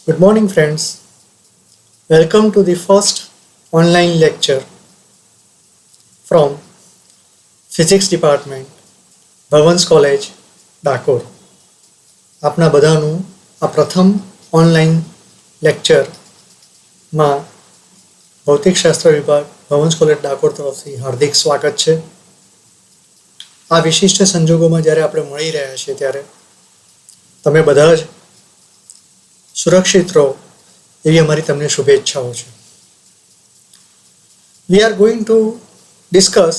Good morning, friends. Welcome to the first online lecture from Physics Department, Bhavan's college, Dakor. આપના બધાનું આ પ્રથમ online લેક્ચરમાં ભૌતિકશાસ્ત્ર વિભાગ ભવન્સ કોલેજ ડાકોર તરફથી હાર્દિક સ્વાગત છે. આ વિશિષ્ટ સંજોગોમાં જ્યારે આપણે મળી રહ્યા છીએ ત્યારે તમે બધા જ સુરક્ષિત રહો એવી અમારી તમને શુભેચ્છાઓ છે. We are going to discuss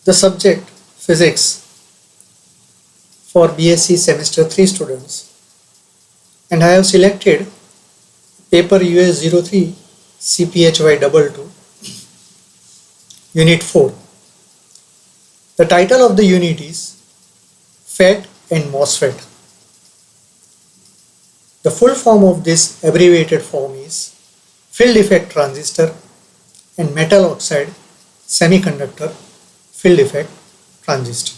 the subject physics for BSc semester 3 students, and I have selected paper US 03 CPHY 22 unit 4. The title of the unit is FET and MOSFET. The full form of this abbreviated form is field effect transistor and metal oxide semiconductor field effect transistor.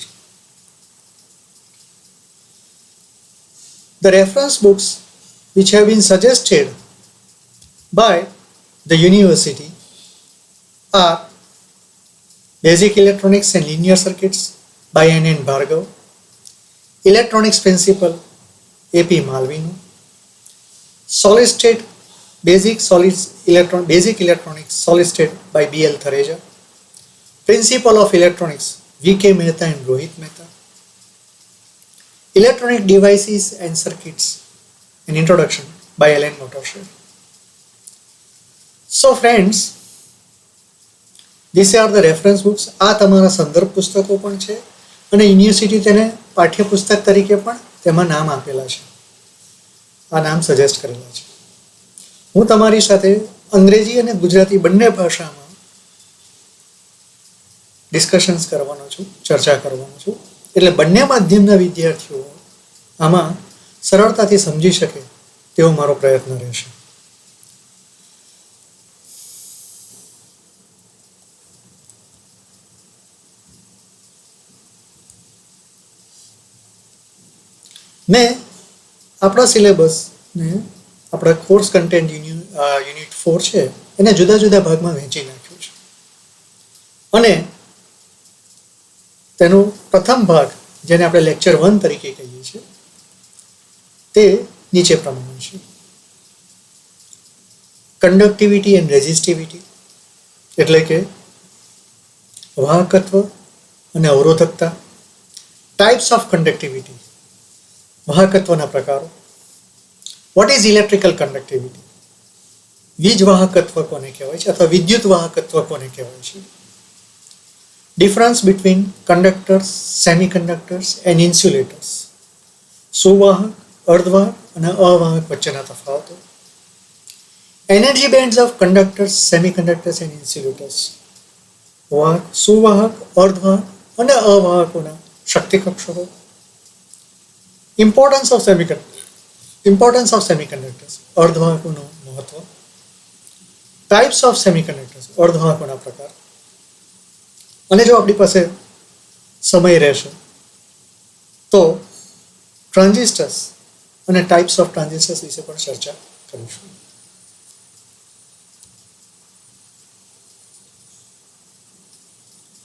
The reference books which have been suggested by the university are Basic Electronics and Linear Circuits by N. Bhargav, Electronics Principle A.P. Malvino, Solid State Basic Electronics Solid State by B.L. Thareja, Principle of Electronics V.K. Mehta and Rohit Mehta, Electronic Devices and Circuits, an Introduction by Alan Motorshed. So friends, these are the reference books. આ તમારા સંદર્ભ પુસ્તકો પણ છે અને university તેને પાઠ્યપુસ્તક તરીકે પણ તેમાં નામ આપેલા છે. આ નામ સજેસ્ટ કરેલા છે. હું તમારી સાથે અંગ્રેજી અને ગુજરાતી બંને ભાષામાં ડિસ્કશન્સ કરવાનો છું, ચર્ચા કરવાનો છું, એટલે બંને માધ્યમના વિદ્યાર્થીઓ આમાં સરળતાથી સમજી શકે તેવો મારો પ્રયત્ન રહેશે. મેં આપણા સિલેબસને આપણા કોર્સ કન્ટેન્ટ યુનિટ 4 છે એને જુદા જુદા ભાગમાં વહેંચી નાખ્યું છે અને તેનો પ્રથમ ભાગ જેને આપણે લેક્ચર 1 તરીકે કહીએ છીએ તે નીચે પ્રમાણે છે: કન્ડક્ટિવિટી એન્ડ રેઝિસ્ટિવિટી, એટલે કે વાહકત્વ અને અવરોધકતા. ટાઈપ્સ ઓફ કન્ડક્ટિવિટી, વાહકત્વના પ્રકારો. વોટ ઇઝ ઇલેક્ટ્રિકલ કન્ડક્ટિવિટી, વીજ વાહકત્વ કોને કહેવાય છે અથવા વિદ્યુત વાહકત્વ કોને કહેવાય છે. Difference between conductors, semiconductors and insulators, સુવાહક, અર્ધવાહક અને અવાહક વચ્ચેના તફાવતો. Energy bands of conductors, semiconductors and insulators, વાહક, સુવાહક, અર્ધવાહક અને અવાહકોના શક્તિ કક્ષકો. ઇમ્પોર્ટન્સ ઓફ સેમિકન્ડક્ટર્સ, અર્ધવાહકોનું મહત્વ. ટાઈપ્સ ઓફ સેમિકન્ડક્ટર્સ, અર્ધવાહકોના પ્રકાર. અને જો આપણી પાસે સમય રહેશે તો ટ્રાન્ઝિસ્ટર્સ અને ટાઈપ્સ ઓફ ટ્રાન્ઝિસ્ટર્સ વિશે પણ ચર્ચા કરીશું.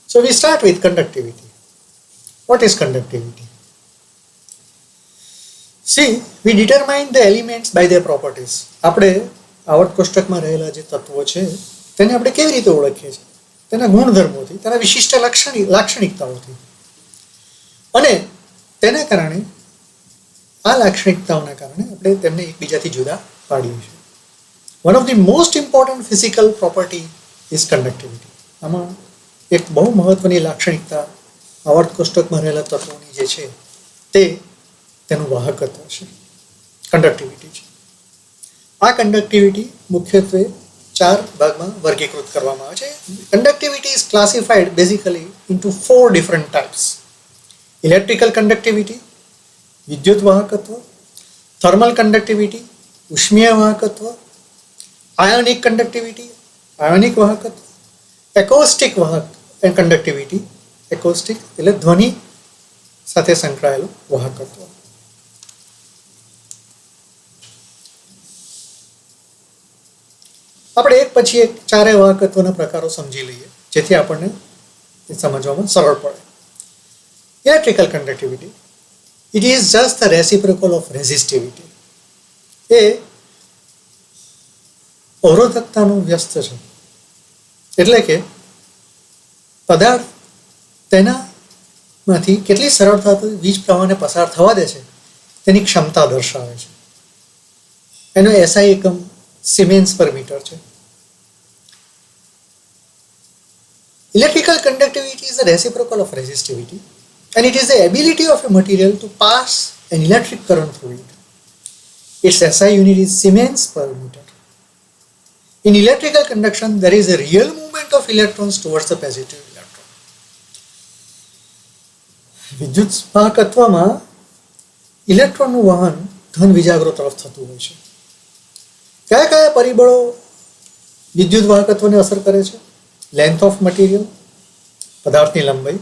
So we start with conductivity. What is conductivity? See, we determine the elements by their properties. આપણે આવર્ત કોષ્ટકમાં રહેલા જે તત્વો છે તેને આપણે કેવી રીતે ઓળખીએ છીએ? તેના ગુણધર્મોથી, તેના વિશિષ્ટ લાક્ષણિકતાઓથી. અને તેના કારણે, આ લાક્ષણિકતાઓના કારણે આપણે તેમને એકબીજાથી જુદા પાડીએ છીએ. One of the most important physical property is conductivity. આમાં એક બહુ મહત્વની લાક્ષણિકતા આવર્ત કોષ્ટકમાં રહેલા તત્વોની જે છે તે તેનું વાહકત્વ છે, કન્ડક્ટિવિટી છે. આ કન્ડક્ટિવિટી મુખ્યત્વે 4 ભાગમાં વર્ગીકૃત કરવામાં આવે છે. Conductivity is classified basically into 4 different types: electrical conductivity, વિદ્યુત વાહકત્વ, થર્મલ કન્ડક્ટિવિટી, ઉષ્મીય વાહકત્વ, આયોનિક કન્ડક્ટિવિટી, આયોનિક વાહકત્વ, એકોસ્ટિક કન્ડક્ટિવિટી. એકોસ્ટિક એટલે ધ્વનિ સાથે સંકળાયેલું વાહકત્વ. આપણે એક પછી એક ચારેય વાહકત્વના પ્રકારો સમજી લઈએ, જેથી આપણને એ સમજવામાં સરળ પડે. Electrical conductivity, it is just the reciprocal of resistivity. એ અવરોધકતાનું વ્યસ્ત છે. એટલે કે પદાર્થ તેનામાંથી કેટલી સરળતાથી વીજ પ્રવાહને પસાર થવા દે છે તેની ક્ષમતા દર્શાવે છે. એનો એસઆઈ એકમ સિમેન્સ પર મીટર છે. Electrical conductivity is the reciprocal of resistivity, and it is the ability of a material to pass an electric current through it. Its SI unit is Siemens per meter. In electrical conduction, there is a real movement of electrons towards the positive electron. વિદ્યુત વાહકત્વમાં ઇલેક્ટ્રોનનું વહન ધન વિજાગરો તરફ થતું હોય છે. કયા કયા પરિબળો વિદ્યુત વાહકત્વને અસર કરે છે? લેન્થ ઓફ મટીરિયલ, પદાર્થની લંબાઈ,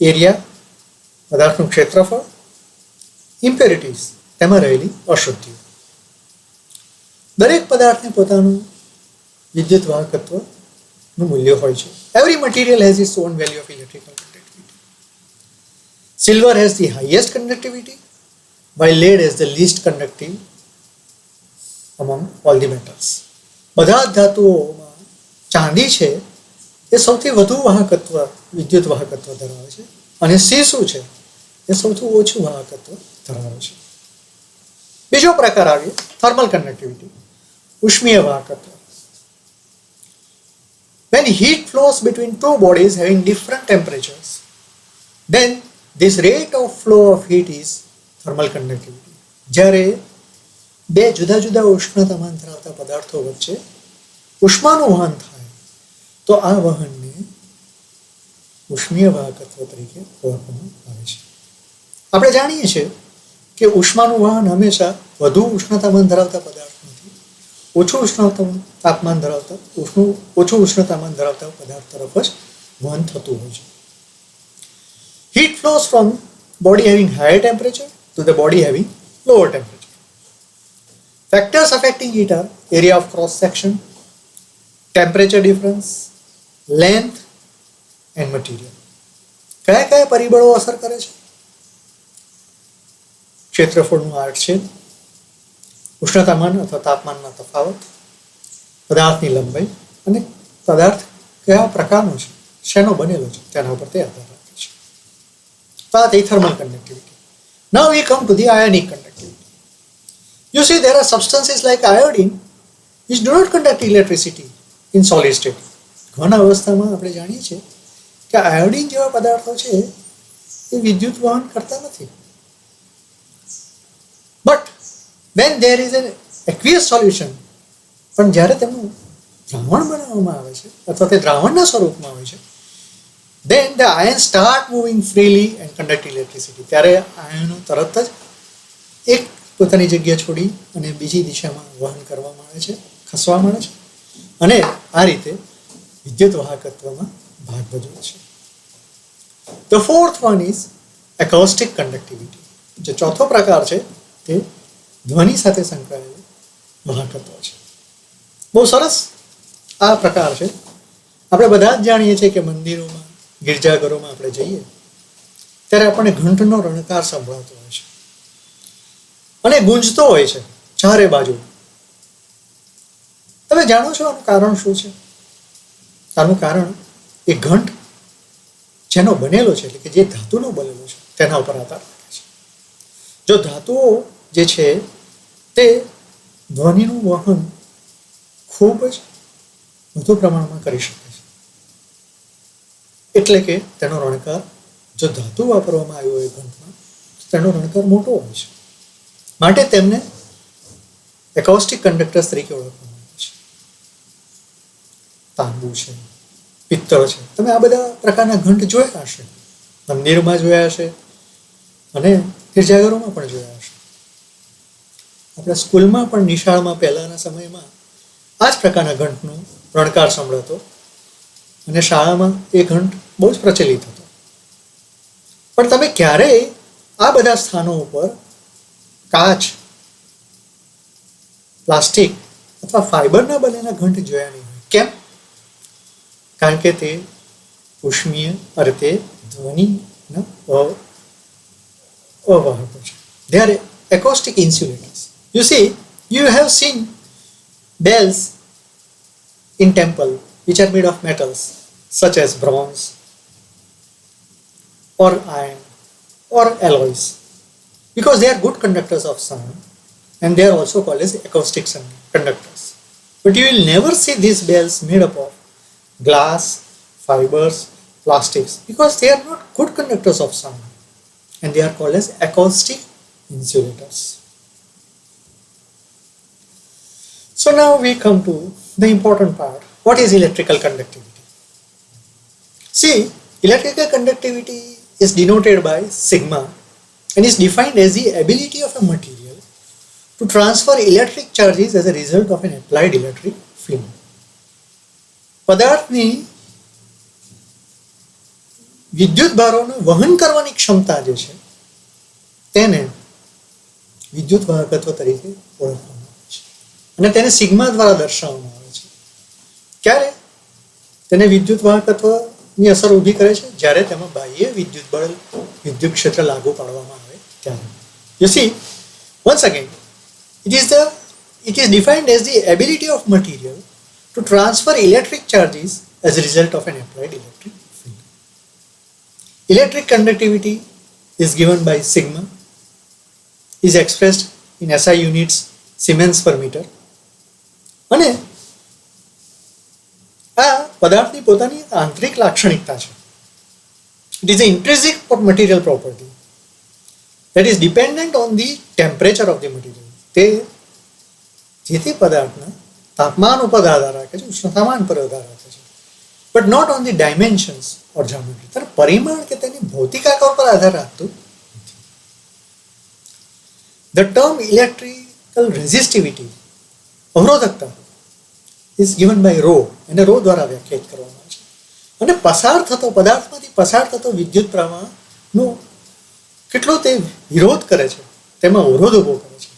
એરિયા, પદાર્થનું ક્ષેત્રફળ, ઇમ્પ્યોરિટીઝ, તેમાં રહેલી અશુદ્ધિઓ. દરેક પદાર્થને પોતાનું વિદ્યુત વાહકત્વનું મૂલ્ય હોય છે. Every material has its own value of electrical conductivity. Silver has the highest conductivity, while lead is the least conductive among all the metals. બધા જ ધાતુઓમાં ચાંદી છે એ સૌથી વધુ વાહકત્વ, વિદ્યુત વાહકત્વ ધરાવે છે, અને શીશું છે એ સૌથી ઓછું વાહકત્વ ધરાવે છે. બીજો પ્રકાર આવે થર્મલ કંડક્ટિવિટી, ઉષ્મીય વાહકત્વ. When heat flows between two bodies having different temperatures, then this rate of flow of heat is thermal conductivity. જ્યારે બે જુદા જુદા ઉષ્ણતામાન ધરાવતા પદાર્થો વચ્ચે ઉષ્માનું વહન થાય તો આ વહનને ઉષ્મીય વાહકત્વ તરીકે ઓળખવામાં આવે છે. આપણે જાણીએ છીએ કે ઉષ્માનું વહન હંમેશા વધુ ઉષ્ણતામાન ધરાવતા પદાર્થમાંથી ઓછું ઉષ્ણતામાન ધરાવતા પદાર્થ તરફ જ વહન થતું હોય છે. Heat flows from body having higher temperature to the body having lower temperature. Factors affecting heat are area of cross section, temperature difference, length and material. કયા કયા પરિબળો અસર કરે છે? ક્ષેત્રફળનું આડછેદ, ઉષ્ણતામાન અથવા તાપમાનના તફાવત, પદાર્થની લંબાઈ અને પદાર્થ કયા પ્રકારનો છે, શેનો બનેલો છે તેના ઉપર તે આધાર રાખે છે. તો આ થઈ thermal conductivity. Now we come to the ionic conductivity. You see, there are substances like iodine which do not conduct electricity in solid state. ઘન અવસ્થામાં આપણે જાણીએ છીએ કે આયોડિન જેવા પદાર્થો છે એ વિદ્યુત વહન કરતા નથી. But when there is an aqueous solution, પણ જ્યારે તેમનું દ્રાવણ બનાવવામાં આવે છે અથવા તે દ્રાવણના સ્વરૂપમાં હોય છે, then the ions start moving freely and conduct electricity. ત્યારે આયનો તરત જ એક પોતાની જગ્યા છોડી અને બીજી દિશામાં વહન કરવામાં આવે છે, ખસવા મળે છે, અને આ રીતે વિદ્યુત વાહકત્વમાં ભાગ ભજવે છે. The fourth one is acoustic conductivity. જે ચોથો પ્રકાર છે તે ધ્વનિ સાથે સંકળાયેલું વાહકત્વ છે. બહુ સરસ આ પ્રકાર છે. આપણે બધા જ જાણીએ છીએ કે મંદિરોમાં, ગિરજાઘરોમાં આપણે જઈએ ત્યારે આપણને ઘંટનો રણકાર સંભળાતો હોય છે અને ગુંજતો હોય છે ચારે બાજુ. તમે જાણો છો આનું કારણ શું છે? આનું કારણ એ ઘંટ જેનો બનેલો છે, એટલે કે જે ધાતુનો બનેલો છે તેના ઉપર આધાર રાખે છે. જો ધાતુઓ જે છે તે ધ્વનિનું વહન ખૂબ જ વધુ પ્રમાણમાં કરી શકે છે, એટલે કે તેનો રણકાર, જો ધાતુ વાપરવામાં આવ્યો હોય ઘંટમાં, તો તેનો રણકાર મોટો હોય છે. માટે તેમને એકોસ્ટિક કંડક્ટર્સ તરીકે ઓળખવામાં આવે છે. તાંબુ છે, પિત્તળ છે, તમે આ બધા પ્રકારના ઘંટ જોયા હશે, મંદિરમાં જોયા હશે અને ગિરજાઘરોમાં પણ જોયા હશે. આપણા સ્કૂલમાં પણ નિશાળમાં પહેલાના સમયમાં આ જ પ્રકારના ઘંટનો રણકાર સંભળાતો અને શાળામાં એ ઘંટ બહુ જ પ્રચલિત હતો. પણ તમે ક્યારેય આ બધા સ્થાનો ઉપર કાચ, પ્લાસ્ટિક અથવા ફાઈબરના બનેલા ઘંટ જોયા નહીં હોય. કેમ? કારણ કે તે ઉષ્મીય અરે તે ધ્વનિના અવાહકો છે. They are acoustic insulators. You see, you have seen bells in temple which are made of metals such as bronze or iron or alloys, because they are good conductors of sound and they are also called as acoustic conductors. But you will never see these bells made up of glass, fibers, plastics, because they are not good conductors of sound and they are called as acoustic insulators. So now we come to the important part. What is electrical conductivity? See, electrical conductivity is denoted by sigma and is defined as the ability of a material to transfer electric charges as a result of an applied electric field. પદાર્થની વિદ્યુત ભારોનું વહન કરવાની ક્ષમતા જે છે તેને વિદ્યુત વાહકત્વ તરીકે ઓળખવામાં આવે છે અને તેને સિગ્મા દ્વારા દર્શાવવામાં આવે છે. ક્યારે તેને વિદ્યુત વાહકત્વની અસર ઊભી કરે છે? જ્યારે તેમાં બાહ્ય વિદ્યુત બળ વિદ્યુત ક્ષેત્ર લાગુ પાડવામાં આવે ત્યારે. You see, once again, it is defined as the ability of material to transfer electric charges as a result of an applied electric field. Electric conductivity is given by sigma, is expressed in SI units, Siemens per meter. અને આ પદાર્થની પોતાની આંતરિક લાક્ષણિકતા છે. It is an intrinsic material property that is dependent on the temperature of the material. તે જે તે પદાર્થના તાપમાન ઉપર આધાર રાખે છે, ઉષ્ણતામાન પર આધાર રાખે છે, but not on the dimensions or geometry. તેના પરિમાણ કે તેની ભૌતિક આકાર પર આધાર રાખતું નથી. The term electrical resistivity, અવરોધકતા, is given by rho, અને rho દ્વારા વ્યાખ્યાયિત કરવામાં આવે છે. અને પદાર્થમાંથી પસાર થતો વિદ્યુત પ્રવાહનો કેટલો તે વિરોધ કરે છે, તેમાં અવરોધ ઊભો કરે છે,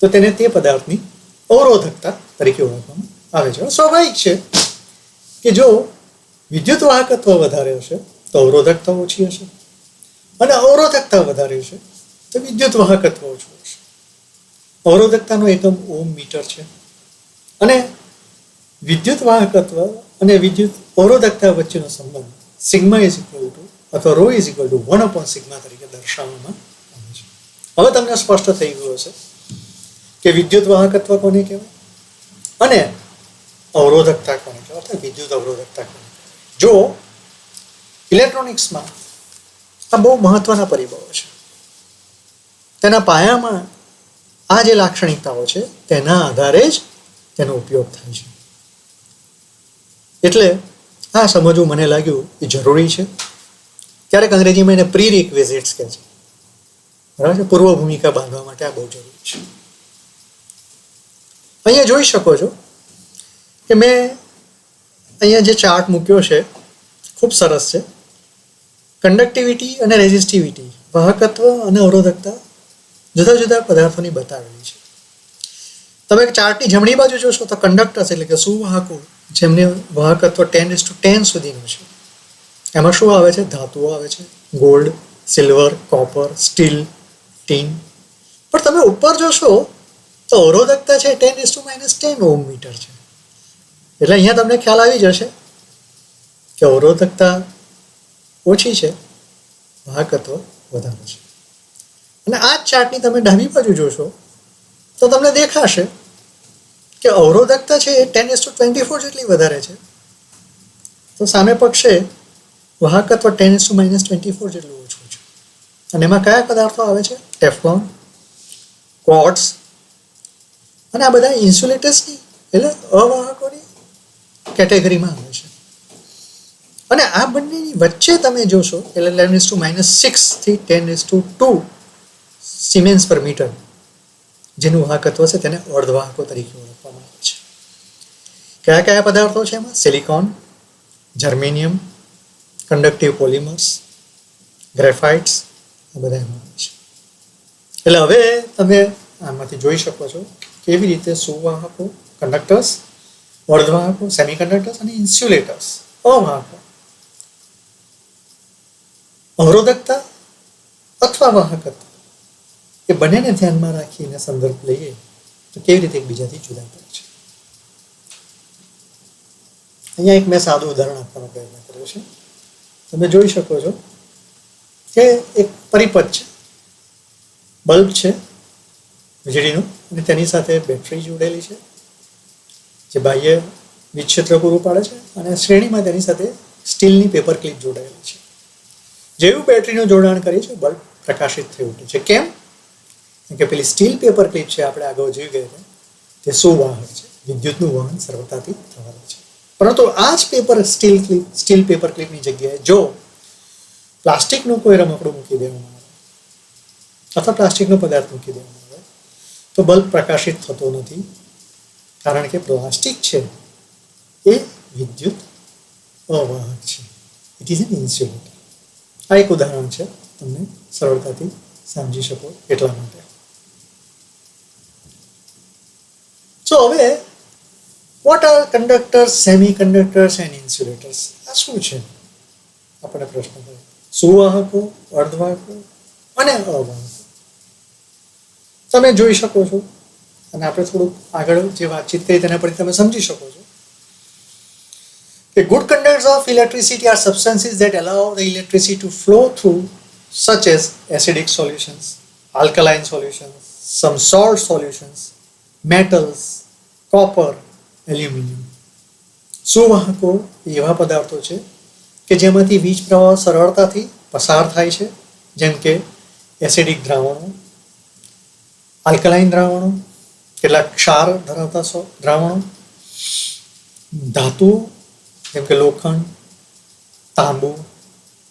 તો તેને તે પદાર્થની અવરોધકતા તરીકે ઓળખવામાં આવે છે. સ્વાભાવિક છે કે જો વિદ્યુત વાહકત્વ વધારે હશે તો અવરોધકતા ઓછી હશે, અને અવરોધકતા વધારે હશે તો વિદ્યુત વાહકત્વ ઓછું હશે. અવરોધકતાનો એકમ ઓમ મીટર છે અને વિદ્યુત વાહકત્વ અને વિદ્યુત અવરોધકતા વચ્ચેનો સંબંધ સિગ્મા ઇઝ ઇક્વલ ટુ અથવા રો ઇઝ ઇક્વલ ટુ 1/સિગ્મા તરીકે દર્શાવવામાં આવે છે. હવે તમને સ્પષ્ટ થઈ ગયું હશે કે વિદ્યુત વાહકત્વ કોને કહેવાય અને અવરોધકતા કોને કહેવાય, અથવા વિદ્યુત અવરોધકતા કોને કહેવાય. જો ઇલેક્ટ્રોનિક્સમાં આ બહુ મહત્વના પરિબળો છે. તેના પાયામાં આ જે લાક્ષણિકતાઓ છે તેના આધારે જ તેનો ઉપયોગ થાય છે. એટલે આ સમજવું મને લાગ્યું એ જરૂરી છે. ક્યારેક અંગ્રેજીમાં એને પ્રી રિક્વિઝિટ્સ કહે છે, બરાબર છે. પૂર્વ ભૂમિકા બાંધવા માટે આ બહુ જરૂરી છે. અહીંયા જોઈ શકો છો કે મેં અહીંયા જે ચાર્ટ મૂક્યો છે ખૂબ સરસ છે. કંડક્ટિવિટી અને રેઝિસ્ટિવિટી, વાહકત્વ અને અવરોધકતા જુદા જુદા પદાર્થોની બતાવેલી છે. તમે ચાર્ટની જમણી બાજુ જોશો તો કંડક્ટર્સ એટલે કે સુવાહકો, જેમને વાહકત્વ 10:10 સુધીનું છે. એમાં શું આવે છે? ધાતુઓ આવે છે, gold, silver, copper, steel, tin. પણ તમે ઉપર જોશો તો અવરોધકતા છે 10⁻10 ઓમ મીટર છે. એટલે અહીંયા તમને ખ્યાલ આવી જશે કે અવરોધકતા ઓછી છે, વાહકત્વ વધારે છે. અને આ જ ચાર્ટની તમે ડાબી બાજુ જોશો તો તમને દેખાશે કે અવરોધકતા છે એ 10:24 જેટલી વધારે છે, તો સામે પક્ષે વાહકત્વ 10⁻24 જેટલું ઓછું છે. અને એમાં કયા પદાર્થો આવે છે? ટેફલોન, ક્વાર્ટઝ, અને આ બધા ઇન્સ્યુલેટર્સની એટલે અવાહકોની કેટેગરીમાં આવે છે. અને આ બંનેની વચ્ચે તમે જોશો એટલે 11⁻6 થી 10⁻2 સિમેન્સ પર મીટર જેનું વાહકત્વ છે તેને અર્ધવાહકો તરીકે ઓળખવામાં આવે છે. કયા કયા પદાર્થો છે એમાં? સિલિકોન, જર્મેનિયમ, કંડક્ટિવ પોલિમર્સ, ગ્રેફાઇટ્સ, આ બધા એમાં આવે છે. એટલે હવે તમે આમાંથી જોઈ શકો છો કેવી રીતે સુવાહકો કંડક્ટર્સ, અર્ધવાહકો, સેમિકન્ડક્ટર્સ અને ઇન્સ્યુલેટર્સ, અવાહકો. અવરોધકતા અથવા વાહકતા એ બંનેને ધ્યાનમાં રાખીને સંદર્ભ લઈએ તો કેવી રીતે એકબીજાથી જુદા પડે છે. અહીંયા એક મેં સાદું ઉદાહરણ આપવાનો પ્રયત્ન કર્યો છે. તમે જોઈ શકો છો કે એક પરિપથ છે, બલ્બ છે વીજળીનું, અને તેની સાથે બેટરી જોડેલી છે જે બાહ્ય વીજ ક્ષેત્ર પૂરું પાડે છે, અને શ્રેણીમાં તેની સાથે સ્ટીલની પેપર ક્લિપ જોડાયેલી છે. જેવું બેટરીનું જોડાણ કરીએ છીએ બલ્બ પ્રકાશિત થઈ ઉઠે છે. કેમ કે પેલી સ્ટીલ પેપર ક્લિપ છે, આપણે આગળ જોઈ ગયા તે સુવાહક છે, વિદ્યુતનું વહન સરળતાથી થવા દે છે. પરંતુ આ જ સ્ટીલ પેપર ક્લિપની જગ્યાએ જો પ્લાસ્ટિકનું કોઈ રમકડું મૂકી દેવામાં આવે અથવા પ્લાસ્ટિકનો પદાર્થ મૂકી દેવામાં આવે તો બલ્બ પ્રકાશિત થતો નથી, કારણ કે પ્લાસ્ટિક છે એ વિદ્યુત અવાહક છે. It is an insulator. આ એક ઉદાહરણ છે, તમને સરળતાથી સમજી શકો એટલા માટે. સો હવે what are conductors, semiconductors and insulators? આ શું છે? આપણે પ્રશ્ન કર્યો. સુવાહકો, અર્ધવાહકો અને અવાહકો. તમે જોઈ શકો છો, અને આપણે થોડુંક આગળ જે વાતચીત કરી તેના પરથી તમે સમજી શકો છો કે good conductors of electricity are substances that allow the electricity to flow through, such as acidic solutions, alkaline solutions, some salt solutions, metals, copper, aluminum. સુવાહકો એવા પદાર્થો છે કે જેમાંથી વીજ પ્રવાહ સરળતાથી પસાર થાય છે, જેમ કે એસિડિક દ્રાવણો, આલ્કલાઇન દ્રાવણો, કેટલાક ક્ષાર ધરાવતા દ્રાવણો, ધાતુઓ જેમ કે લોખંડ, તાંબુ,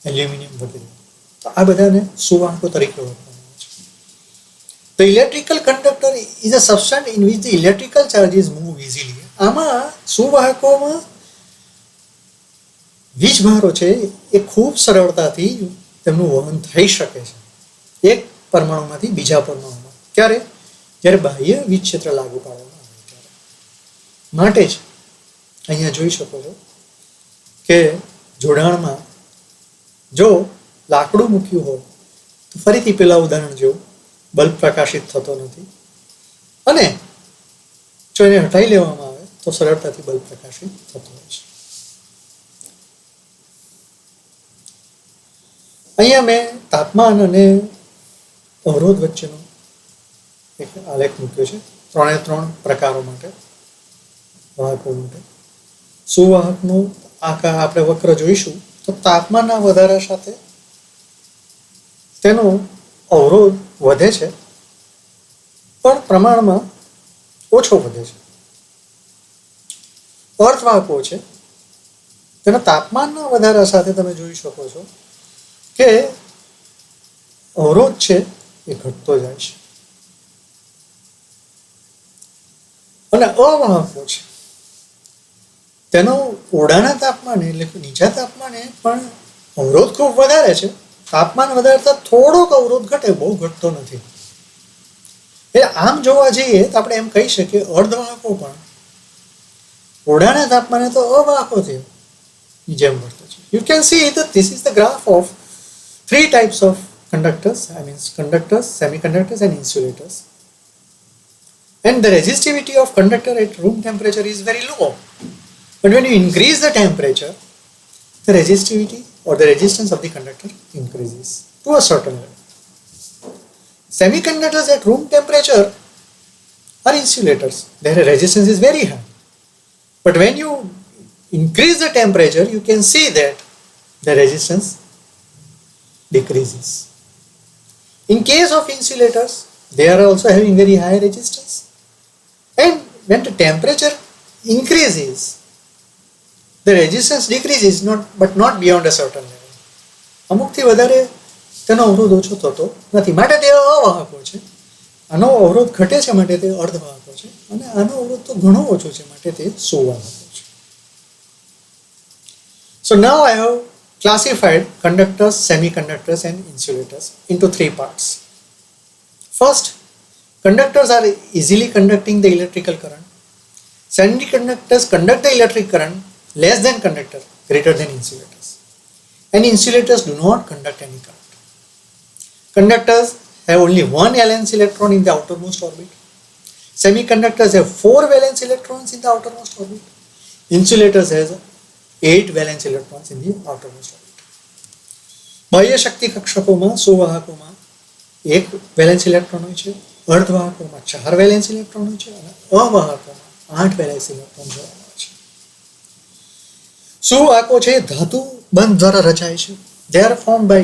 એલ્યુમિનિયમ વગેરે. તો આ બધાને સુવાહકો તરીકે ઓળખવામાં આવે છે. The electrical conductor is a substance in which the electrical charges move easily. આમાં સુવાહકોમાં વીજભારો છે એ ખૂબ સરળતાથી તેમનું વહન થઈ શકે છે એક પરમાણુમાંથી બીજા પરમાણુમાં. ક્યારે? જ્યારે બાહ્ય વીજ ક્ષેત્ર લાગુ પાડવામાં આવે ત્યારે. માટે જ અહીંયા જોઈ શકો છો કે જોડાણમાં જો લાકડું મૂક્યું હોય તો ફરીથી પેલા ઉદાહરણ જેવું બલ્બ પ્રકાશિત થતો નથી, અને જો એને હટાવી લેવામાં આવે તો સરળતાથી બલ્બ પ્રકાશિત થતો હોય છે. અહીંયા મેં તાપમાન અને અવરોધ વચ્ચેનો એક આલેખ મૂક્યો છે 3 પ્રકારો માટે, વાહકો માટે. સુવાહકનું આપણે વક્ર જોઈશું તો તાપમાનના વધારા સાથે તેનો અવરોધ વધે છે, પણ પ્રમાણમાં ઓછો વધે છે. અર્ધવાહકો છે તેના તાપમાનના વધારા સાથે તમે જોઈ શકો છો કે અવરોધ છે એ ઘટતો જાય છે. અને અવાહકો છે તેનો ઓરડાના તાપમાને એટલે કે નીચા તાપમાને પણ અવરોધ ખૂબ વધારે છે. તાપમાન વધારતા થોડોક અવરોધ ઘટે, બહુ ઘટતો નથી. એટલે આમ જોવા જઈએ તો આપણે એમ કહી શકીએ અર્ધવાહકો પણ ઓરડાના તાપમાને તો અવાહકોથી જેમ વર્તે છે. You can see that this is the graph of 3 types of conductors, conductors, semiconductors and insulators. And the resistivity of conductor at room temperature is very low. But when you increase the temperature, the resistivity or the resistance of the conductor increases to a certain level. Semiconductors at room temperature are insulators. Their resistance is very high. But when you increase the temperature, you can see that the resistance decreases. In case of insulators, they are also having very high resistance. And when the temperature increases, the resistance decreases, but not beyond a certain level. અમુકથી વધારે તેનો અવરોધ ઓછો થતો નથી, માટે તે અવાહકો છે. આનો અવરોધ ઘટે છે માટે તે અર્ધવાહકો છે, અને આનો અવરોધ તો ઘણો ઓછો છે માટે તે સુવાહકો છે. So now I have classified conductors, semiconductors and insulators into 3 parts. First, conductors are easily conducting the electrical current. Semiconductors conduct the electric current less than conductor, greater than insulators. And insulators do not conduct any current. Conductors have only one valence electron in the outermost orbit. Semiconductors have 4 valence electrons in the outermost orbit. Insulators has 8 valence electrons in the outermost orbit. બાહ્ય શક્તિ કક્ષકોમાં સુવાહકોમાં 1 valence electron હોય છે, અર્ધવાહકોમાં 4 valence electron હોય છે અને અવાહકોમાં 8 valence electron જોવા મળે છે. સુવાહકો છે ધાતુ બંધ દ્વારા રચાય છે. They are formed by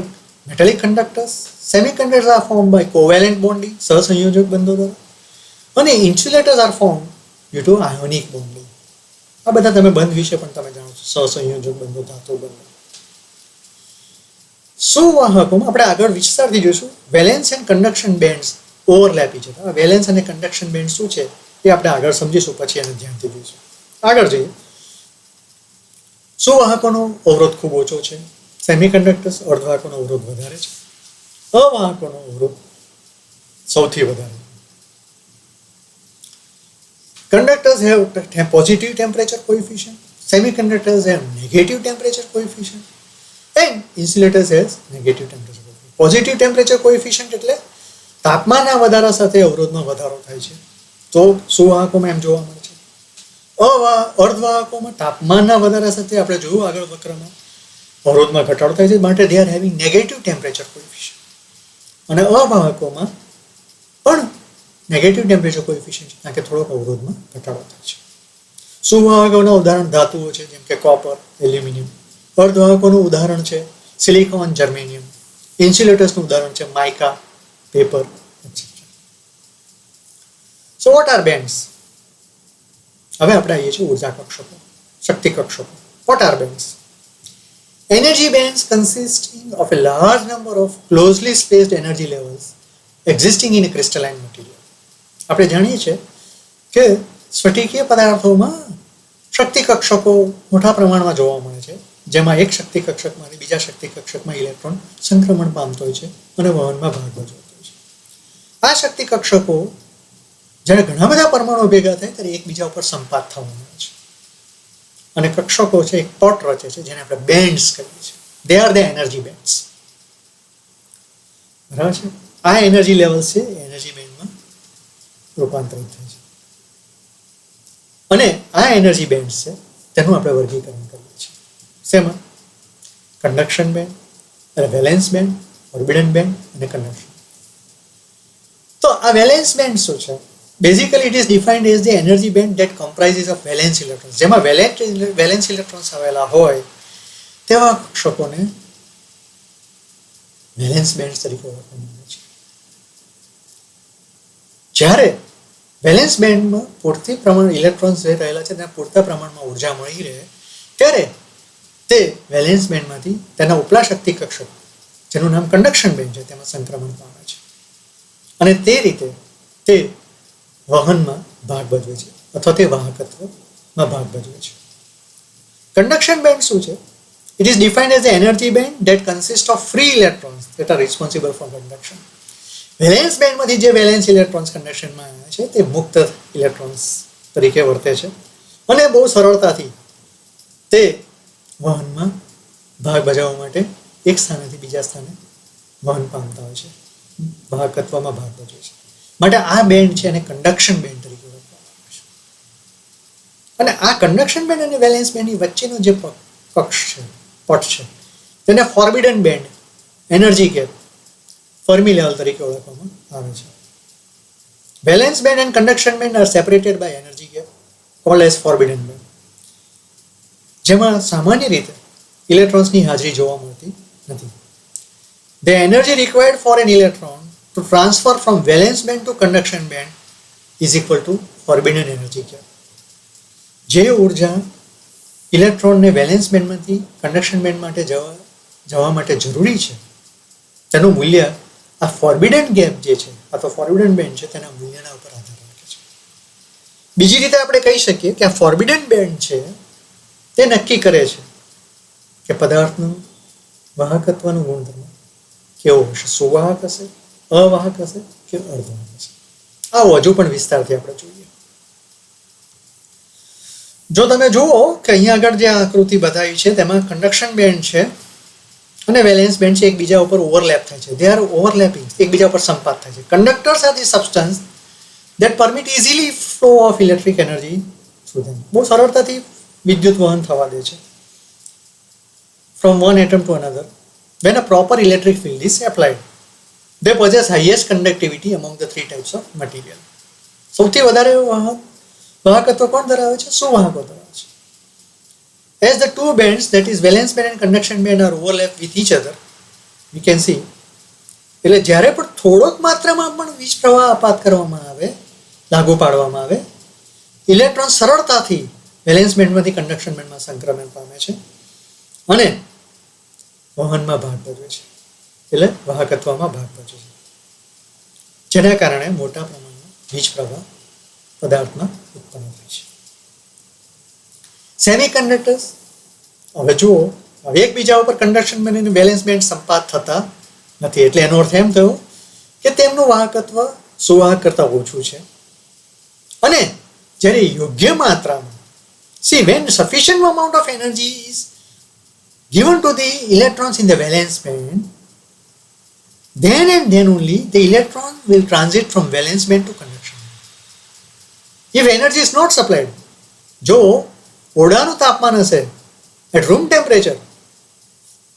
metallic conductors. Semiconductors are formed by covalent bonding, સહસંયોજક બંધો દ્વારા. અને insulators are formed due to ionic bonding. આ બધા તમે બંધ વિશે પણ તમે જાણો છો, સહસંયોજક બંધો, ધાતુ બંધો. સુવાહકોમાં આપણે આગળ વિસ્તારથી જોઈશું. Valence and conduction bands overlap છે. આ વેલેન્સ અને કન્ડક્શન બેન્ડ શું છે એ આપણે આગળ સમજીશું, પછી એને ધ્યાનથી જોઈશું. આગળ જોઈએ. સુવાહકોનો અવરોધ ખૂબ ઓછો છે. સેમિકન્ડક્ટર્સ અર્ધવાહકોનો અવરોધ વધારે છે. અવાહકોનો અવરોધ સૌથી વધારે. Conductors have positive temperature coefficient. Semiconductors have negative temperature coefficient. And insulators has negative temperature coefficient. Positive temperature coefficient એટલે તાપમાનના વધારા સાથે અવરોધનો વધારો થાય છે. તો સુવાહકોમાં એમ જોવા મળે છે. અર્ધવાહકોમાં તાપમાનના વધારા સાથે આપણે જોયું આગળ વક્રમાં અવરોધમાં ઘટાડો થાય છે, માટે they are having negative temperature coefficient. અને અવાહકોમાં પણ નેગેટિવ ટેમ્પરેચર કોએફિશિયન્ટ છે, કારણ કે થોડોક અવરોધમાં ઘટાડો થાય છે. સુવાહકોના ઉદાહરણ ધાતુઓ છે, જેમ કે કોપર, એલ્યુમિનિયમ. અર્ધવાહકોનું ઉદાહરણ છે સિલિકોન, જર્મેનિયમ. ઇન્સ્યુલેટર્સનું ઉદાહરણ છે mica, paper, etcetera. So what are bands? હવે આપણે આવીએ છીએ ઉર્જા કક્ષકો, શક્તિ કક્ષકો. What are bands? Energy bands consisting of a large number of closely spaced energy levels existing in a crystalline material. આપણે જાણીએ છીએ કે સ્ફટિકીય પદાર્થોમાં શક્તિ કક્ષકો મોટા પ્રમાણમાં જોવા મળે છે, જેમાં એક શક્તિ કક્ષકમાંથી બીજા શક્તિ કક્ષકમાં ઇલેક્ટ્રોન સંક્રમણ પામતો હોય છે અને વહનમાં ભાગ ભજવતો હોય છે. આ શક્તિ કક્ષકો જ્યારે ઘણા બધા પરમાણુ ભેગા થાય ત્યારે એકબીજા ઉપર સંપાત થવા મળે છે અને કક્ષકો છે એક પટ રચે છે, જેને આપણે બેન્ડ્સ કહીએ છીએ. They are the energy bands. બરાબર છે. આ એનર્જી લેવલ્સ છે એનર્જી બેન્ડમાં રૂપાંતરિત થાય છે. અને આ એનર્જી બેન્ડ્સ છે તેનું આપણે વર્ગીકરણ કરીએ છીએ. શેમાં? કન્ડક્શન બેન્ડ અને વેલેન્સ બેન્ડ, ઓર્બિડન બેન્ડ અને કન્ડક્શન. તો આ વેલેન્સ બેન્ડ શું છે? Basically, it is defined as the energy band that comprises of valence electrons. જેમાં વેલેન્સ ઇલેક્ટ્રોન્સ આવેલા હોય તેવા કક્ષકોને વેલેન્સ બેન્ડ તરીકે ઓળખવામાં આવે છે. જ્યારે વેલેન્સ બેન્ડમાં પૂરતી પ્રમાણ ઇલેક્ટ્રોન્સ જે રહેલા છે તેને પૂરતા પ્રમાણમાં ઉર્જા મળી રહે ત્યારે તે વેલેન્સ બેન્ડમાંથી તેના ઉપલા શક્તિ કક્ષક, જેનું નામ કન્ડક્શન બેન્ડ છે, તેમાં સંક્રમણ પામે છે અને તે રીતે તે વહનમાં ભાગ ભજવે છે અથવા તે વાહકત્વમાં ભાગ ભજવે છે. કન્ડક્શન બેન્ડ શું છે? It is defined as energy band that consist of free electrons that are responsible for conduction. Valence બેન્ડમાંથી જે વેલેન્સ ઇલેક્ટ્રોન્સ કન્ડક્શનમાં આવે છે તે મુક્ત ઇલેક્ટ્રોન્સ તરીકે વર્તે છે અને બહુ સરળતાથી તે વહનમાં ભાગ ભજવવા માટે એક સ્થાનેથી બીજા સ્થાને વહન પામતા હોય છે, વાહકત્વમાં ભાગ ભજવે છે. માટે આ બેન્ડ છે એને કન્ડક્શન બેન્ડ તરીકે ઓળખવામાં આવે છે. અને આ કન્ડક્શન બેન્ડ અને વેલેન્સ બેન્ડની વચ્ચેનો જે પક્ષ છે, પટ છે, તેને forbidden band, energy gap, Fermi level તરીકે ઓળખવામાં આવે છે. Valence band and conduction band are separated by energy gap called as forbidden band, જેમાં સામાન્ય રીતે ઇલેક્ટ્રોન્સની હાજરી જોવા મળતી નથી. The energy required for an electron to transfer from valence band to conduction band is equal to forbidden energy gap. જે ઉર્જા ઇલેક્ટ્રોનને વેલેન્સ બેન્ડમાંથી કન્ડક્શન બેન્ડ માટે જવા માટે જરૂરી છે તેનું મૂલ્ય આ ફોરબિડન ગેપ જે છે અથવા ફોરબિડન બેન્ડ છે તેના મૂલ્યના ઉપર આધાર રાખે છે. બીજી રીતે આપણે કહી શકીએ કે આ ફોરબિડન બેન્ડ છે તે નક્કી કરે છે કે પદાર્થનું વાહકત્વનું ગુણધર્મ કેવો હશે, સુવાહક હશે, અવાહક હશે કે અર્ધવાહક હશે. આવો હજુ પણ વિસ્તારથી આપણે જોઈએ. જો તમે જુઓ કે અહીંયા આગળ જે આકૃતિ બતાવી છે તેમાં કન્ડક્શન બેન્ડ છે અને વેલેન્સ બેન્ડ છે, એકબીજા ઉપર ઓવરલેપ થાય છે. દે આર ઓવરલેપિંગ, એકબીજા ઉપર સંપાત થાય છે. Conductors are the substance that permit easily flow of electric energy through them. બહુ સરળતાથી વિદ્યુત વહન થવા દે છે from one atom to another when a proper electric field is applied. They possess highest conductivity among the three types of material. સૌથી વધારે વાહકત્વ કોણ ધરાવે છે? સુવાહકો ધરાવે છે. As the two bands, that is valence band and conduction band, are overlapped with each other, we can see, એટલે જ્યારે પણ થોડોક માત્રામાં પણ વીજ પ્રવાહ આપાત કરવામાં આવે, લાગુ પાડવામાં આવે, ઇલેક્ટ્રોન સરળતાથી વેલેન્સ બેન્ડમાંથી કન્ડક્શન બેન્ડમાં સંક્રમણ પામે છે અને વહનમાં ભાગ ભજવે છે, એટલે વાહકત્વમાં ભાગ ભજવે છે, જેના કારણે મોટા પ્રમાણમાં વીજ પ્રવાહ પદાર્થમાં ઉત્પન્ન થાય છે. સેમી કંડક્ટર્સ, હવે જુઓ, હવે એકબીજા ઉપર કન્ડક્શન બેન્ડ અને વેલેન્સ બેન્ડ સંપાત થતા નથી, એટલે એનો અર્થ એમ થયો કે તેમનું વાહકત્વ સુવાહક કરતાં ઓછું છે. અને જ્યારે યોગ્ય માત્રામાં, see, when sufficient amount of energy is given to the electrons in the valence band, then and then only the electron will transit from valence band to conduction band. If energy is not supplied, જો ઓરડાનું તાપમાન હશે at room temperature,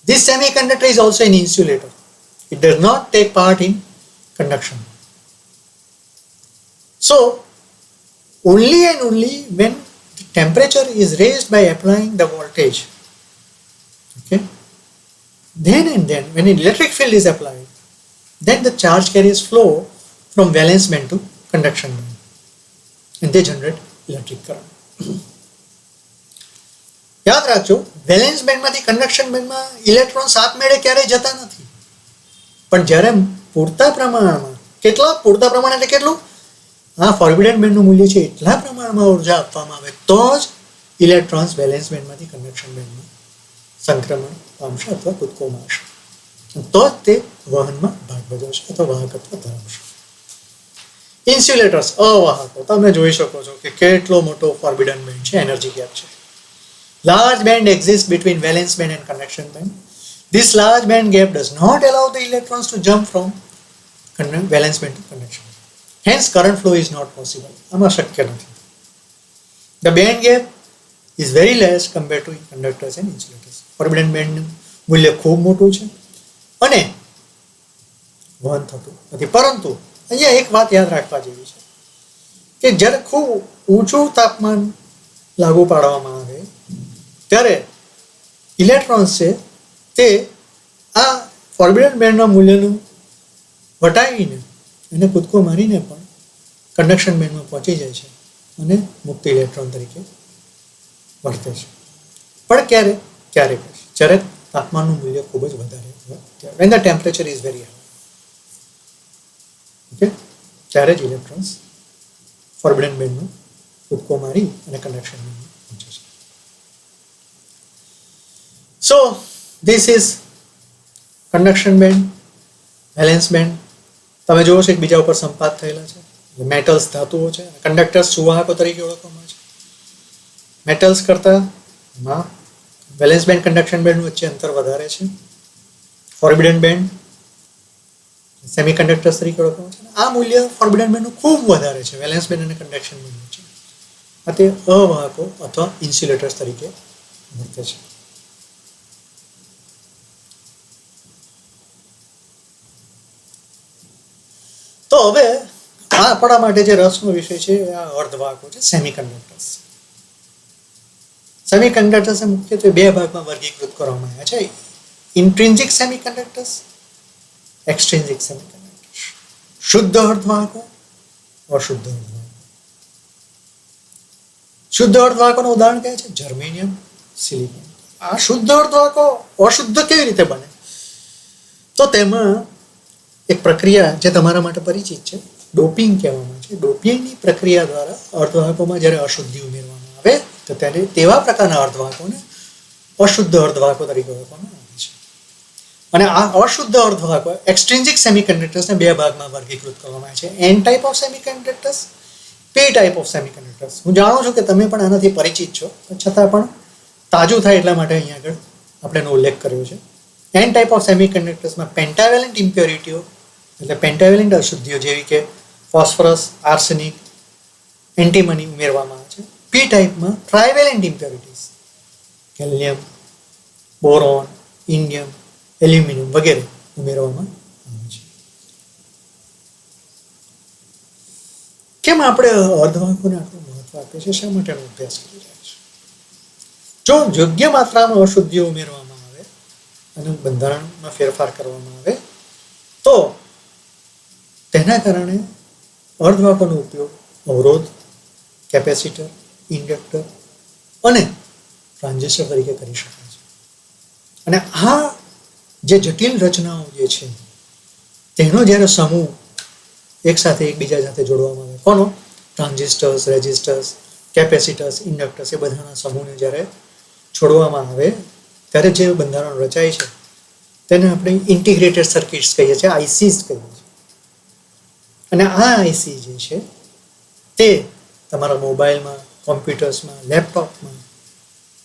this semiconductor is also an insulator. It does not take part in conduction. So, only and only when the temperature is raised by applying the voltage, okay, then and then when an electric field is applied, then the charge carriers flow from valence band to conduction band and they generate electric current. યાદ રાખજો, valence બેન્ડમાંથી conduction બેન્ડમાં electron આપમેળે ક્યારેય જતા નથી, પણ જ્યારે પૂરતા પ્રમાણમાં, પૂરતા પ્રમાણ એટલે કેટલું? આ ફોરબિડન બેન્ડનું મૂલ્ય છે એટલા પ્રમાણમાં ઉર્જા આપવામાં આવે તો જ ઇલેક્ટ્રોન્સ વેલેન્સ બેન્ડમાંથી કન્ડક્શન બેન્ડમાં સંક્રમણ પામશે અથવા કૂદકો મારશે, તો જ તે વહનમાં ભાગ ભજવશે અથવા વાહકત્વ ધરાવશે. ઇન્સ્યુલેટર્સ, અવાહકો, તમે જોઈ શકો છો કે કેટલો મોટો ફોરબિડન બેન્ડ છે, એનર્જી ગેપ છે. Large band exists between valence band and conduction band. This large band gap does not allow the electrons to jump from valence band to conduction band. Hence, current flow is not possible. આમાં શક્ય નથી. The band gap is very less compared to conductors and insulators. Forbidden band મૂલ્ય ખૂબ મોટું છે અને વહન થતું નથી. પરંતુ અહીંયા એક વાત યાદ રાખવા જેવી છે કે જ્યારે ખૂબ ઊંચું તાપમાન લાગુ પાડવામાં આવે ત્યારે ઇલેક્ટ્રોન્સ છે તે આ ફોરબિડન બેન્ડના મૂલ્યનું વટાવીને એને કૂદકો મારીને પણ કન્ડક્શન બેન્ડમાં પહોંચી જાય છે અને મુક્ત ઇલેક્ટ્રોન તરીકે વર્તે છે. પણ ક્યારેક જ્યારે તાપમાનનું મૂલ્ય ખૂબ જ વધારે હોય, when the temperature is very high, okay, ત્યારે જ ઇલેક્ટ્રોન્સ ફોરબિડન બેન્ડમાં કૂદકો મારી અને કન્ડક્શન બેન્ડમાં પહોંચે છે. So, this is conduction band, valence band. તમે જોવો છો એકબીજા ઉપર સંપાત થયેલા છે. મેટલ્સ ધાતુઓ છે, કંડક્ટર્સ સુવાહકો તરીકે ઓળખવામાં આવે છે. મેટલ્સ કરતાં વેલેન્સ બેન્ડ કન્ડક્શન બેન્ડ વચ્ચે અંતર વધારે છે. ફોરબિડન બેન્ડ સેમી કંડક્ટર્સ તરીકે ઓળખવામાં આવે છે. આ મૂલ્ય ફોરબિડન બેન્ડનું ખૂબ વધારે છે વેલેન્સ બેન્ડ અને કન્ડક્શન બેન્ડ વચ્ચે. આ તે અવાહકો અથવા ઇન્સ્યુલેટર્સ તરીકે વર્તે છે. તો હવે આ આપણા માટે જે રસનો વિષય છે આ અર્ધવાહકો છે, સેમી કંડક્ટર્સ. સેમી કંડક્ટર્સને મુખ્યત્વે બે ભાગમાં વર્ગીકૃત કરવામાં આવ્યા છે: ઇન્ટ્રિન્સિક સેમી કંડક્ટર્સ, એક્સટ્રિન્સિક સેમી કંડક્ટર્સ. શુદ્ધ અર્ધવાહકો, અશુદ્ધ અર્ધવાહકો. શુદ્ધ અર્ધવાહકોનું ઉદાહરણ કહે છે જર્મેનિયમ, સિલિકોન. આ શુદ્ધ અર્ધવાહકો અશુદ્ધ કેવી રીતે બને? તો તેમાં એક પ્રક્રિયા જે તમારા માટે પરિચિત છે, ડોપિંગ કહેવામાં આવે છે. ડોપિંગની પ્રક્રિયા દ્વારા અર્ધવાહકોમાં જ્યારે અશુદ્ધિ ઉમેરવામાં આવે તો ત્યારે તેવા પ્રકારના અર્ધવાહકોને અશુદ્ધ અર્ધવાહકો તરીકે ઓળખવામાં આવે છે. અને આ અશુદ્ધ અર્ધવાહકો એક્સટ્રિન્સિક સેમી કંડક્ટર્સને બે ભાગમાં વર્ગીકૃત કરવામાં આવે છે: N type of semiconductors P type of semiconductors. હું જાણું છું કે તમે પણ આનાથી પરિચિત છો, છતાં પણ તાજું થાય એટલા માટે અહીંયા આગળ આપણે એનો ઉલ્લેખ કર્યો છે. એન ટાઈપ ઓફ સેમિકન્ડક્ટર્સમાં પેન્ટાવેલેન્ટ ઇમ્પ્યોરિટીઓ એટલે પેન્ટાવેલેન્ટ અશુદ્ધિઓ જેવી કે ફોસ્ફરસ, આર્સેનિક, એન્ટીમની ઉમેરવામાં આવે છે. પી ટાઈપમાં ટ્રાઇવેલેન્ટ ઇમ્પ્યોરિટીઝ ગેલિયમ, બોરોન, ઇન્ડિયમ, એલ્યુમિનિયમ વગેરે ઉમેરવામાં આવે છે. કેમ આપણે અર્ધવાહકોને આટલું મહત્વ આપીએ છીએ? શા માટેનો અભ્યાસ કરી રહ્યા છે? જો યોગ્ય માત્રામાં અશુદ્ધિઓ ઉમેરવામાં આવે અને બંધારણમાં ફેરફાર કરવામાં આવે તો તેના કારણે અર્ધવાહકોનો ઉપયોગ અવરોધ, કેપેસિટર, ઇન્ડક્ટર અને ટ્રાન્ઝિસ્ટર તરીકે કરી શકાય છે. અને આ જે જટિલ રચનાઓ જે છે તેનો જ્યારે સમૂહ એકસાથે એકબીજા સાથે જોડવામાં આવે, કોનો? ટ્રાન્ઝિસ્ટર્સ, રેઝિસ્ટર્સ, કેપેસિટર્સ, ઇન્ડક્ટર્સ, એ બધાના સમૂહને જ્યારે છોડવામાં આવે ત્યારે જે બંધારણ રચાય છે તેને આપણે ઇન્ટિગ્રેટેડ સર્કિટ્સ કહીએ છીએ, આઈસીસ કહીએ છીએ. અને આ આઈસી જે છે તે તમારા મોબાઈલમાં, કોમ્પ્યુટર્સમાં, લેપટોપમાં,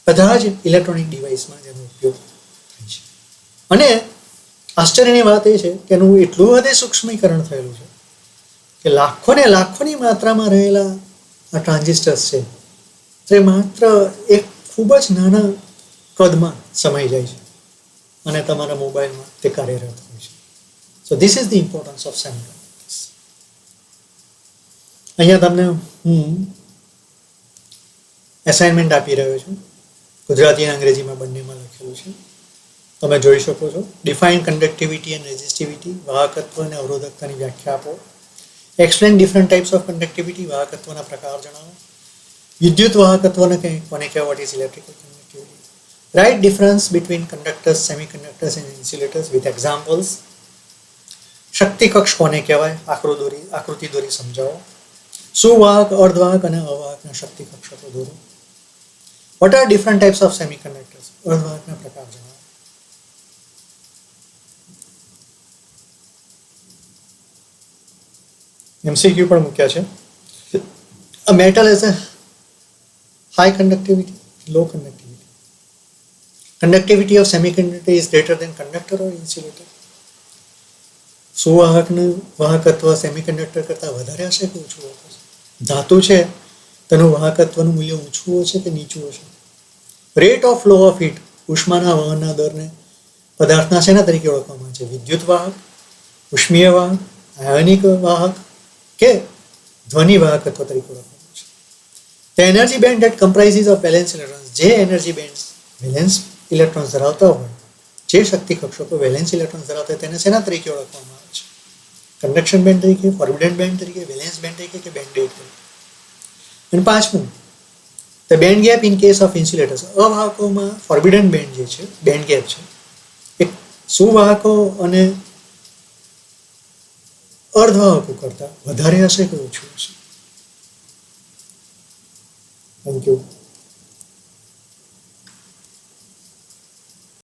બધા જ ઇલેક્ટ્રોનિક ડિવાઇસમાં જેનો ઉપયોગ થાય છે. અને આશ્ચર્યની વાત એ છે કે એનું એટલું બધે સૂક્ષ્મીકરણ થયેલું છે કે લાખોને લાખોની માત્રામાં રહેલા આ ટ્રાન્ઝિસ્ટર્સ છે તે માત્ર એક ખૂબ જ નાના કદમાં સમાઈ જાય છે અને તમારા મોબાઈલમાં તે કાર્યરત હોય છે. So this is the importance of semiconductors. અહીંયા તમને હું એસાઇનમેન્ટ આપી રહ્યો છું. ગુજરાતી અને અંગ્રેજીમાં બંનેમાં લખેલું છે, તમે જોઈ શકો છો. ડિફાઇન કન્ડક્ટિવિટી એન્ડ રેઝિસ્ટિવિટી, વાહકત્વ અને અવરોધકતાની વ્યાખ્યા આપો. Explain different types of conductivity, વાહકત્વના પ્રકાર જણાવો. વિદ્યુત વાહકત્વને કોને કહેવાય? What is electrical conductivity. Write difference between conductors, semiconductors and insulators with examples. શક્તિ કક્ષ કોને કહેવાય? આકૃતિ દોરી સમજાવો. સુવાહક, અર્ધવાહક અને અવાહકના શક્તિ કક્ષકો દોરો. What are different types of semiconductors? અર્ધવાહકના પ્રકાર જણાવો. એમસીક્યુ પણ મૂક્યા છે. A metal has a high conductivity, low conductivity. Conductivity of semiconductor is greater than conductor or insulator. સુવાહકનું વાહકત્વ સેમિકન્ડક્ટર કરતાં વધારે હશે કે ઓછું હશે? ધાતુ છે તેનું વાહકત્વનું મૂલ્ય ઊંચું હશે કે નીચું હશે? Rate of flow of heat, ઉષ્માના વહનના દરને પદાર્થના શેના તરીકે ઓળખવામાં આવે છે? વિદ્યુત વાહક, ઉષ્મીય વાહક, આયોનિક વાહક કે ધ્વનિ વાહકત્વ તરીકે ઓળખવામાં છે. The energy band that comprises of valence electrons, જે એનર્જી બેન્ડ વેલેન્સ ઇલેક્ટ્રોન્સ ધરાવતા હોય, જે શક્તિ કક્ષકો વેલેન્સ ઇલેક્ટ્રોન્સ ધરાવતા હોય તેને શેના તરીકે ઓળખવામાં આવે છે? કન્ડક્શન બેન્ડ તરીકે, ફોરબિડન બેન્ડ તરીકે, વેલેન્સ બેન્ડ તરીકે કે બેન્ડ તરીકે? અને પાંચમું, the band gap in case of insulators. અવાહકોમાં ફોરબિડન બેન્ડ જે છે, બેન્ડ ગેપ છે, એ સુવાહકો અને અર્ધવાહકો કરતાં વધારે હશે કે ઓછું હશે? Thank you.